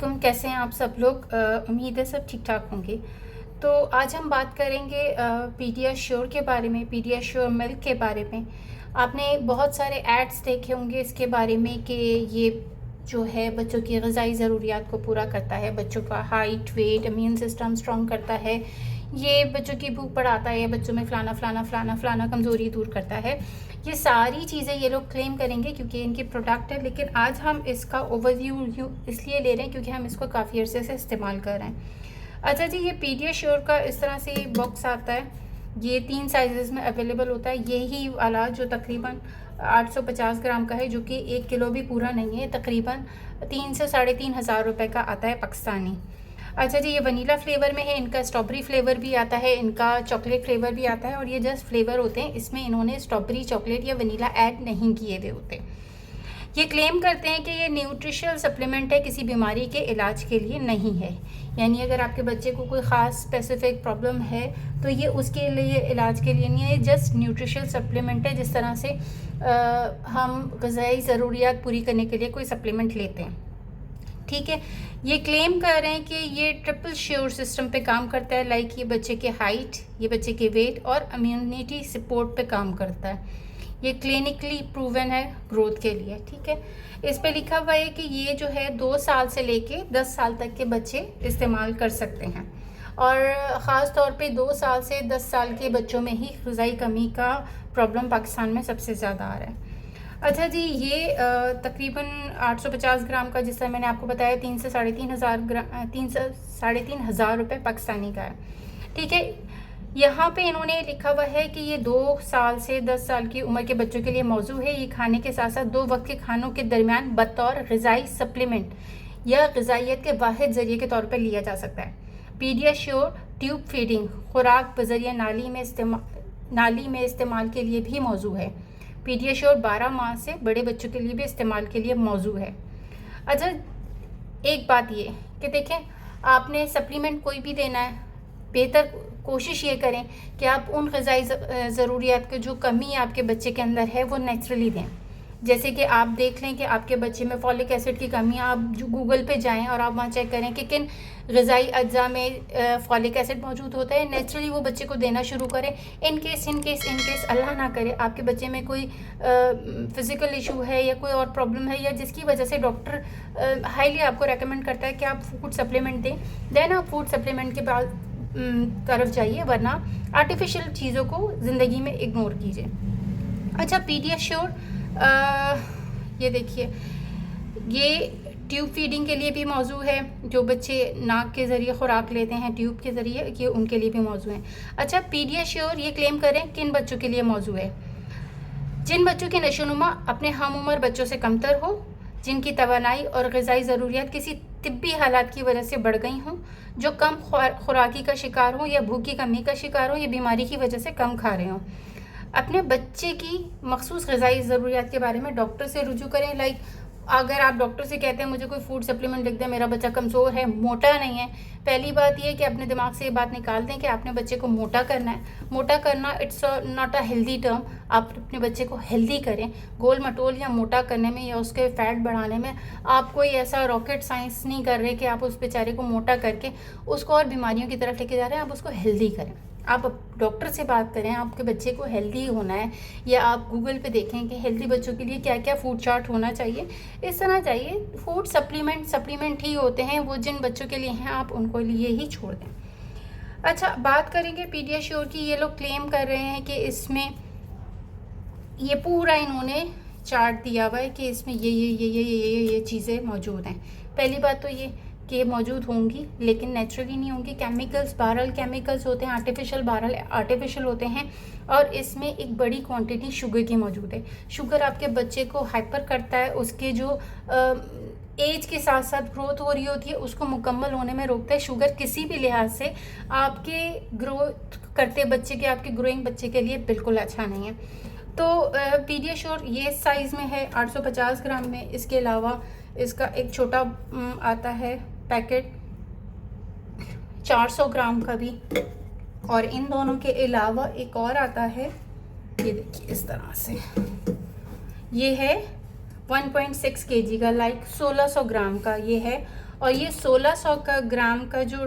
वालेकुम, कैसे हैं आप सब लोग। उम्मीद है सब ठीक ठाक होंगे। तो आज हम बात करेंगे पीडियाश्योर के बारे में, पीडियाश्योर मिल्क के बारे में। आपने बहुत सारे एड्स देखे होंगे इसके बारे में कि ये जो है बच्चों की ग़िज़ाई ज़रूरियात को पूरा करता है, बच्चों का height, weight, immune system strong करता है, ये बच्चों की भूख बढ़ाता है, बच्चों में फ़लाना फ़लाना फ़लाना फ़लाना कमज़ोरी दूर करता है। ये सारी चीज़ें ये लोग क्लेम करेंगे क्योंकि इनकी प्रोडक्ट है, लेकिन आज हम इसका ओवरव्यू इसलिए ले रहे हैं क्योंकि हम इसको काफ़ी अर्से से इस्तेमाल कर रहे हैं। अच्छा जी, ये पीडियाश्योर का इस तरह से बॉक्स आता है। ये 3 साइज़ में अवेलेबल होता है। यही वाला जो तकरीबन 850 ग्राम का है, जो कि 1 किलो भी पूरा नहीं है, तकरीबन 3 से साढ़े 3 हज़ार रुपये का आता है पाकिस्तानी। अच्छा जी, ये वनीला फ्लेवर में है, इनका स्ट्रॉबेरी फ्लेवर भी आता है, इनका चॉकलेट फ्लेवर भी आता है, और ये जस्ट फ्लेवर होते हैं, इसमें इन्होंने स्ट्रॉबेरी, चॉकलेट या वनीला ऐड नहीं किए हुए होते। ये क्लेम करते हैं कि ये न्यूट्रिशनल सप्लीमेंट है, किसी बीमारी के इलाज के लिए नहीं है। यानी अगर आपके बच्चे को कोई ख़ास स्पेसिफिक प्रॉब्लम है तो ये उसके लिए इलाज के लिए नहीं है, ये जस्ट न्यूट्रिशनल सप्लीमेंट है, जिस तरह से हम ग़िज़ाई ज़रूरियात पूरी करने के लिए कोई सप्लीमेंट लेते हैं। ठीक है, ये क्लेम कर रहे हैं कि ये ट्रिपल श्योर सिस्टम पे काम करता है, लाइक ये बच्चे के हाइट, ये बच्चे के वेट और इम्यूनिटी सपोर्ट पे काम करता है। ये क्लिनिकली प्रूवन है ग्रोथ के लिए। ठीक है, इस पे लिखा हुआ है कि ये जो है 2 साल से लेके 10 साल तक के बच्चे इस्तेमाल कर सकते हैं, और ख़ास तौर पे 2 साल से 10 साल के बच्चों में ही ग़िज़ाई कमी का प्रॉब्लम पाकिस्तान में सबसे ज़्यादा आ रहा है। अच्छा जी, ये तकरीबन 850 ग्राम का, जिस तरह मैंने आपको बताया, 3 से साढ़े 3 हज़ार ग्राम, 3 से साढ़े 3 हज़ार रुपये पाकिस्तानी का है। ठीक है, यहाँ पे इन्होंने लिखा हुआ है कि ये 2 साल से 10 साल की उम्र के बच्चों के लिए मौजू है। ये खाने के साथ साथ 2 वक्त के खानों के दरमियान बतौर ग़िज़ाई सप्लीमेंट या ग़िज़ाइयत के वाहिद ज़रिए के तौर पर लिया जा सकता है। पीडियाश्योर ट्यूब फीडिंग खुराक बज़रिए नाली में इस्तेमाल के लिए भी मौजू है। पीडियाश्योर 12 माह से बड़े बच्चों के लिए भी इस्तेमाल के लिए मौजू है। अच्छा, एक बात ये कि देखें, आपने सप्लीमेंट कोई भी देना है, बेहतर कोशिश ये करें कि आप उन ग़िज़ाई ज़रूरियात की जो कमी आपके बच्चे के अंदर है वो नेचुरली दें। जैसे कि आप देख लें कि आपके बच्चे में फॉलिक एसिड की कमी है, आप जो गूगल पे जाएं और आप वहाँ चेक करें कि किन ग़िज़ाई अज्जा में फॉलिक एसिड मौजूद होता है, नेचुरली वो बच्चे को देना शुरू करें। इन केस अल्लाह ना करे आपके बच्चे में कोई फ़िज़िकल इशू है या कोई और प्रॉब्लम है, या जिसकी वजह से डॉक्टर हाईली आपको रेकमेंड करता है कि आप फूड सप्लीमेंट दें, देन आप फूड सप्लीमेंट के बाद तरफ जाइए, वरना आर्टिफिशियल चीज़ों को ज़िंदगी में इग्नोर कीजिए। अच्छा, पीडियाश्योर ये देखिए, ये ट्यूब फीडिंग के लिए भी मौजू है, जो बच्चे नाक के ज़रिए खुराक लेते हैं ट्यूब के ज़रिए, ये उनके लिए भी मौजू है। अच्छा, पीडियाश्योर ये क्लेम करें किन बच्चों के लिए मौजू है? जिन बच्चों की नशोनुमा अपने हम उम्र बच्चों से कमतर हो, जिनकी तवानाई और ग़िज़ाई ज़रूरियात किसी तिब्बी हालात की वजह से बढ़ गई हों, जो कम खुराकी का शिकार हों या भूख की कमी का शिकार हों या बीमारी की वजह से कम खा रहे हों। अपने बच्चे की मखसूस ग़िज़ाई ज़रूरियात के बारे में डॉक्टर से रुजू करें। लाइक अगर आप डॉक्टर से कहते हैं मुझे कोई फूड सप्लीमेंट लिख दें, मेरा बच्चा कमज़ोर है, मोटा नहीं है, पहली बात ये है कि अपने दिमाग से ये बात निकाल दें कि आपने बच्चे को मोटा करना है। मोटा करना it's not a healthy term. आप अपने बच्चे को हेल्दी करें। गोल मटोल या मोटा करने में या उसके फैट बढ़ाने में आप कोई ऐसा रॉकेट साइंस नहीं कर रहे कि आप उस बेचारे को मोटा करके उसको और बीमारियों की तरफ लेके जा रहे हैं। आप उसको हेल्दी करें। आप डॉक्टर से बात करें, आपके बच्चे को हेल्दी होना है, या आप गूगल पे देखें कि हेल्दी बच्चों के लिए क्या क्या फूड चार्ट होना चाहिए, इस तरह चाहिए। फूड सप्लीमेंट ही होते हैं, वो जिन बच्चों के लिए हैं आप उनको लिए ही छोड़ दें। अच्छा, बात करेंगे पीडियाश्योर की। ये लोग क्लेम कर रहे हैं कि इसमें ये पूरा इन्होंने चार्ट दिया हुआ है कि इसमें ये चीज़ें मौजूद हैं। पहली बात तो ये कि मौजूद होंगी, लेकिन नेचुरली नहीं होंगी। केमिकल्स बहरहाल केमिकल्स होते हैं, आर्टिफिशियल बहरहाल आर्टिफिशियल होते हैं, और इसमें एक बड़ी क्वांटिटी शुगर की मौजूद है। शुगर आपके बच्चे को हाइपर करता है, उसके जो एज के साथ साथ ग्रोथ हो रही होती है उसको मुकम्मल होने में रोकता है। शुगर किसी भी लिहाज से आपके ग्रोथ करते बच्चे के, आपके ग्रोइंग बच्चे के लिए बिल्कुल अच्छा नहीं है। तो पीडियाश्योर ये साइज़ में है 850 ग्राम में। इसके अलावा इसका एक छोटा आता है पैकेट 400 ग्राम का भी, और इन दोनों के अलावा एक और आता है, ये देखिए इस तरह से, ये है 1.6 kg का, लाइक 1600 ग्राम का ये है, और ये 1600 का ग्राम का जो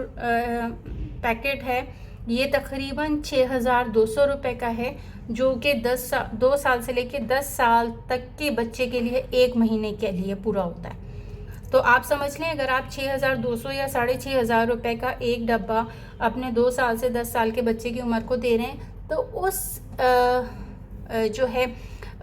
पैकेट है ये तकरीबन 6200 रुपये का है, जो कि 2 साल से लेके 10 साल तक के बच्चे के लिए 1 महीने के लिए पूरा होता है। तो आप समझ लें, अगर आप 6200 या 6500 रुपये का एक डब्बा अपने 2 साल से 10 साल के बच्चे की उम्र को दे रहे हैं, तो उस जो है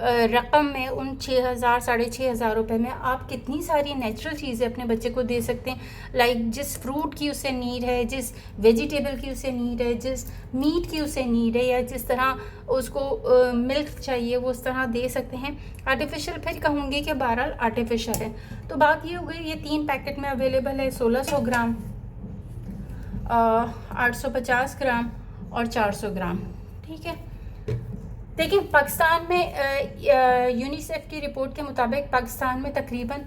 रकम में, उन 6000 6500 रुपये में आप कितनी सारी नेचुरल चीज़ें अपने बच्चे को दे सकते हैं। लाइक जिस फ्रूट की उसे नीड है, जिस वेजिटेबल की उसे नीड है, जिस मीट की उसे नीड है, या जिस तरह उसको मिल्क चाहिए वो उस तरह दे सकते हैं। आर्टिफिशियल फिर कहूँगी कि बहरहाल आर्टिफिशियल है। तो बात ये हो गई, ये 3 पैकेट में अवेलेबल है, 1600 ग्राम, 850 ग्राम और 400 ग्राम। ठीक है। देखिए, पाकिस्तान में यूनिसेफ की रिपोर्ट के मुताबिक पाकिस्तान में तकरीबन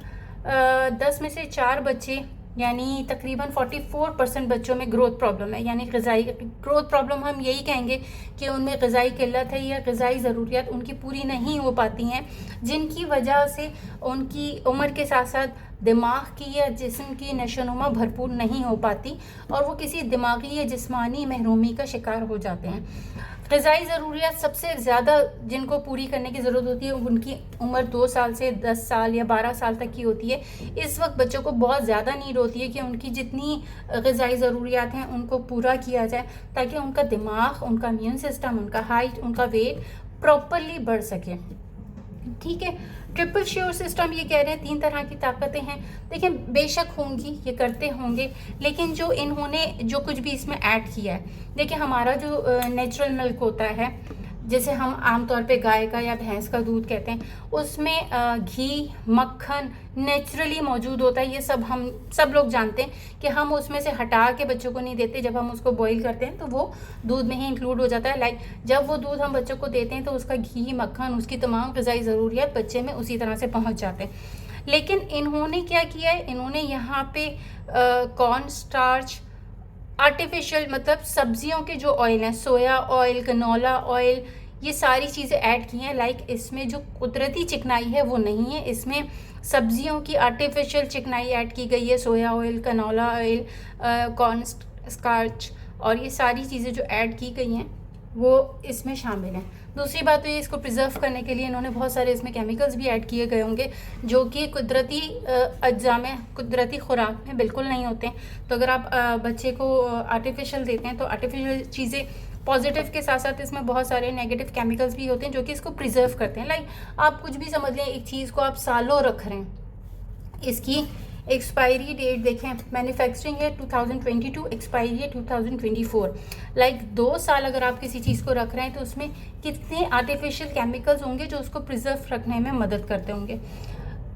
10 में से 4 बच्चे, यानी तकरीबन 44% बच्चों में ग्रोथ प्रॉब्लम है। यानी ग़िज़ाई ग्रोथ प्रॉब्लम हम यही कहेंगे कि उनमें ग़िज़ाई किल्लत है या ग़िज़ाई ज़रूरियात उनकी पूरी नहीं हो पाती हैं, जिनकी वजह से उनकी उम्र के साथ साथ दिमाग की या जिस्म की नशोनुमा भरपूर नहीं हो पाती और वो किसी दिमागी या जिस्मानी महरूमी का शिकार हो जाते हैं। ग़िज़ाई ज़रूरियात सबसे ज़्यादा जिनको पूरी करने की ज़रूरत होती है उनकी उम्र 2 साल से 10 साल या 12 साल तक की होती है। इस वक्त बच्चों को बहुत ज़्यादा नीड होती है कि उनकी जितनी ग़िज़ाई ज़रूरियात हैं उनको पूरा किया जाए, ताकि उनका दिमाग, उनका इम्यून सिस्टम, उनका हाइट, उनका वेट प्रॉपरली बढ़ सके। ठीक है। ट्रिपल श्योर सिस्टम ये कह रहे हैं 3 तरह की ताकतें हैं। देखिए, बेशक होंगी, ये करते होंगे, लेकिन जो इन्होंने जो कुछ भी इसमें ऐड किया है, देखिए हमारा जो नेचुरल मिल्क होता है, जैसे हम आमतौर पे गाय का या भैंस का दूध कहते हैं, उसमें घी, मक्खन नेचुरली मौजूद होता है। ये हम सब लोग जानते हैं कि हम उसमें से हटा के बच्चों को नहीं देते। जब हम उसको बॉईल करते हैं तो वो दूध में ही इंक्लूड हो जाता है। लाइक जब वो दूध हम बच्चों को देते हैं तो उसका घी, मक्खन, उसकी तमाम ग़िज़ाई ज़रूरियात बच्चे में उसी तरह से पहुँच जाते हैं। लेकिन इन्होंने क्या किया है, इन्होंने यहाँ पे कॉर्न स्टार्च, आर्टिफिशियल मतलब सब्जियों के जो ऑयल हैं, सोया ऑयल, कनोला ऑयल, ये सारी चीज़ें ऐड की हैं। लाइक इसमें जो कुदरती चिकनाई है वो नहीं है, इसमें सब्जियों की आर्टिफिशियल चिकनाई ऐड की गई है। सोया oil, canola oil, corn starch और ये सारी चीज़ें जो ऐड की गई हैं वो इसमें शामिल हैं। दूसरी बात तो ये, इसको प्रिजर्व करने के लिए इन्होंने बहुत सारे इसमें केमिकल्स भी ऐड किए गए होंगे, जो कि कुदरती अज्जा में, कुदरती खुराक में बिल्कुल नहीं होते हैं। तो अगर आप बच्चे को आर्टिफिशियल देते हैं तो आर्टिफिशियल चीज़ें पॉजिटिव के साथ साथ इसमें बहुत सारे नेगेटिव केमिकल्स भी होते हैं जो कि इसको प्रिजर्व करते हैं। लाइक आप कुछ भी समझ लें, एक चीज़ को आप सालों रख रहे हैं, इसकी एक्सपायरी डेट देखें, मैन्युफैक्चरिंग है 2022, एक्सपायरी है 2024। लाइक 2 साल अगर आप किसी चीज़ को रख रहे हैं तो उसमें कितने आर्टिफिशियल केमिकल्स होंगे जो उसको प्रिजर्व रखने में मदद करते होंगे।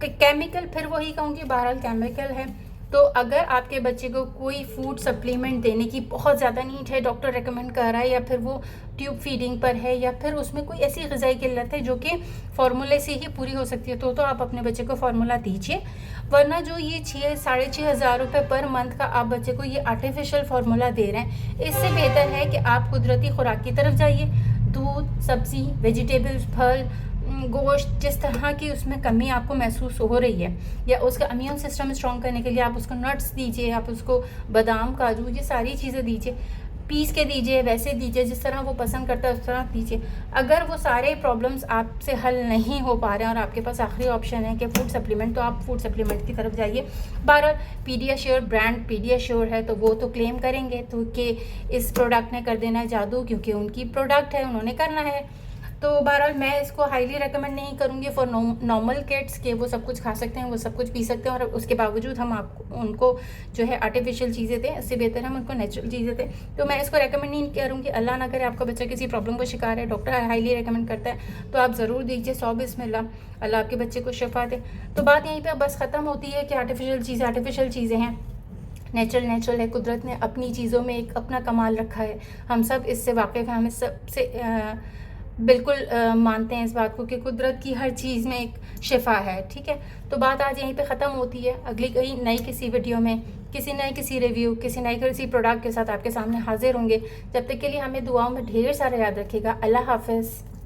केमिकल फिर वही कहूँगी, बहरहाल केमिकल है। तो अगर आपके बच्चे को कोई फूड सप्लीमेंट देने की बहुत ज़्यादा नीड है, डॉक्टर रेकमेंड कर रहा है, या फिर वो ट्यूब फीडिंग पर है, या फिर उसमें कोई ऐसी ग़िज़ाई किल्लत है जो कि फार्मूले से ही पूरी हो सकती है, तो आप अपने बच्चे को फार्मूला दीजिए। वरना जो ये 6-6,500 रुपये पर मंथ का आप बच्चे को ये आर्टिफिशियल फार्मूला दे रहे हैं, इससे बेहतर है कि आप कुदरती खुराक की तरफ जाइए। दूध, सब्ज़ी, वेजिटेबल्स, फल, गोश्त, जिस तरह की उसमें कमी आपको महसूस हो रही है, या उसका इम्यून सिस्टम स्ट्रॉन्ग करने के लिए आप उसको नट्स दीजिए, आप उसको बादाम, काजू, ये सारी चीज़ें दीजिए, पीस के दीजिए, वैसे दीजिए जिस तरह वो पसंद करता है उस तरह दीजिए। अगर वो सारे प्रॉब्लम्स आपसे हल नहीं हो पा रहे हैं और आपके पास आखिरी ऑप्शन है कि फूड सप्लीमेंट, तो आप फूड सप्लीमेंट की तरफ जाइए। बहरहाल पीडियाश्योर ब्रांड पीडियाश्योर है, तो वो तो क्लेम करेंगे तो कि इस प्रोडक्ट ने कर देना है जादू, क्योंकि उनकी प्रोडक्ट है, उन्होंने करना है। तो बहरहाल मैं इसको हाईली रेकमेंड नहीं करूँगी फॉर नॉर्मल किड्स के वो सब कुछ खा सकते हैं, वो सब कुछ पी सकते हैं, और उसके बावजूद हम आपको उनको जो है आर्टिफिशियल चीज़ें दें, इससे बेहतर हम उनको नेचुरल चीज़ें दें। तो मैं इसको रेकमेंड नहीं करूँगी। अल्लाह ना करे आपका बच्चा किसी प्रॉब्लम को शिकार है, डॉक्टर हाईली रेकमेंड करता है तो आप ज़रूर दीजिए। 100 बिस्मिल्लाह, अल्लाह आपके बच्चे को शिफा दे। तो बात यहीं पर बस ख़त्म होती है कि आर्टिफिशियल चीज़ें हैं, नेचुरल है। कुदरत ने अपनी चीज़ों में एक अपना कमाल रखा है, हम सब इससे वाकिफ़ हैं, हम इस सबसे बिल्कुल मानते हैं इस बात को कि कुदरत की हर चीज़ में एक शिफा है। ठीक है। तो बात आज यहीं पे ख़त्म होती है। अगली कहीं नई किसी वीडियो में किसी रिव्यू, किसी प्रोडक्ट के साथ आपके सामने हाजिर होंगे। जब तक के लिए हमें दुआओं में ढेर सारा याद रखिएगा। अल्लाह हाफ़िज़।